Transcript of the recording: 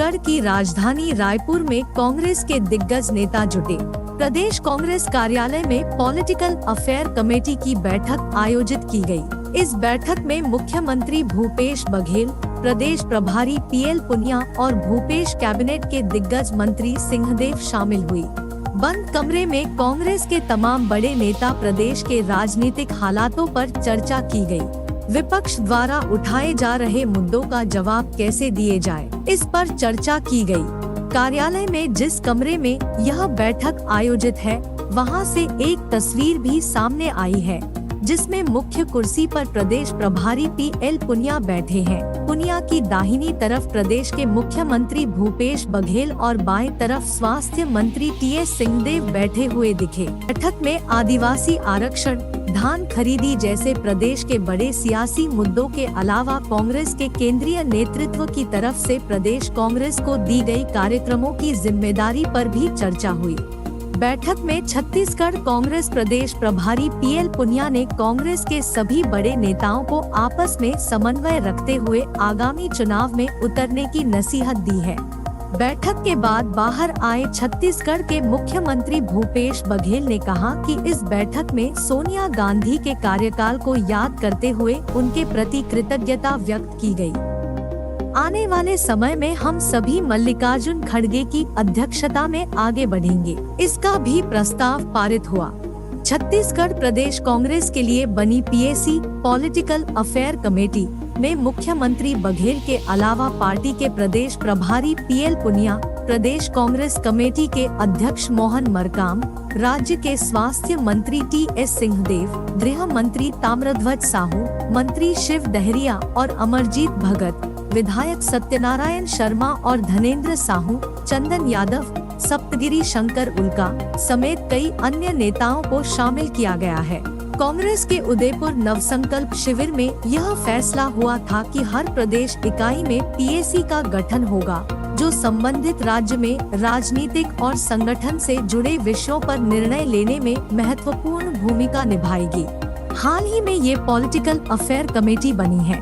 छत्तीसगढ़ की राजधानी रायपुर में कांग्रेस के दिग्गज नेता जुटे। प्रदेश कांग्रेस कार्यालय में पॉलिटिकल अफेयर कमेटी की बैठक आयोजित की गई। इस बैठक में मुख्यमंत्री भूपेश बघेल, प्रदेश प्रभारी पीएल पुनिया और भूपेश कैबिनेट के दिग्गज मंत्री सिंहदेव शामिल हुई। बंद कमरे में कांग्रेस के तमाम बड़े नेता प्रदेश के राजनीतिक हालातों पर चर्चा की गई। विपक्ष द्वारा उठाए जा रहे मुद्दों का जवाब कैसे दिए जाए, इस पर चर्चा की गई। कार्यालय में जिस कमरे में यह बैठक आयोजित है, वहां से एक तस्वीर भी सामने आई है, जिसमें मुख्य कुर्सी पर प्रदेश प्रभारी पीएल पुनिया बैठे हैं। पुनिया की दाहिनी तरफ प्रदेश के मुख्यमंत्री भूपेश बघेल और बाएं तरफ स्वास्थ्य मंत्री टीएस सिंहदेव बैठे हुए दिखे। बैठक में आदिवासी आरक्षण, धान खरीदी जैसे प्रदेश के बड़े सियासी मुद्दों के अलावा कांग्रेस के केंद्रीय नेतृत्व की तरफ से प्रदेश कांग्रेस को दी गई कार्यक्रमों की जिम्मेदारी पर भी चर्चा हुई। बैठक में छत्तीसगढ़ कांग्रेस प्रदेश प्रभारी पीएल पुनिया ने कांग्रेस के सभी बड़े नेताओं को आपस में समन्वय रखते हुए आगामी चुनाव में उतरने की नसीहत दी है। बैठक के बाद बाहर आए छत्तीसगढ़ के मुख्यमंत्री भूपेश बघेल ने कहा कि इस बैठक में सोनिया गांधी के कार्यकाल को याद करते हुए उनके प्रति कृतज्ञता व्यक्त की गई। आने वाले समय में हम सभी मल्लिकार्जुन खड़गे की अध्यक्षता में आगे बढ़ेंगे, इसका भी प्रस्ताव पारित हुआ। छत्तीसगढ़ प्रदेश कांग्रेस के लिए बनी पीएसी पॉलिटिकल अफेयर कमेटी में मुख्यमंत्री बघेल के अलावा पार्टी के प्रदेश प्रभारी पीएल पुनिया, प्रदेश कांग्रेस कमेटी के अध्यक्ष मोहन मरकाम, राज्य के स्वास्थ्य मंत्री टीएस सिंहदेव, गृह मंत्री ताम्रध्वज साहू, मंत्री शिव डहरिया और अमरजीत भगत, विधायक सत्यनारायण शर्मा और धनेन्द्र साहू, चंदन यादव, सप्तगिरी शंकर उल्का समेत कई अन्य नेताओं को शामिल किया गया है। कांग्रेस के उदयपुर नवसंकल्प शिविर में यह फैसला हुआ था कि हर प्रदेश इकाई में पीएसी का गठन होगा, जो संबंधित राज्य में राजनीतिक और संगठन से जुड़े विषयों पर निर्णय लेने में महत्वपूर्ण भूमिका निभाएगी। हाल ही में ये पॉलिटिकल अफेयर कमेटी बनी है।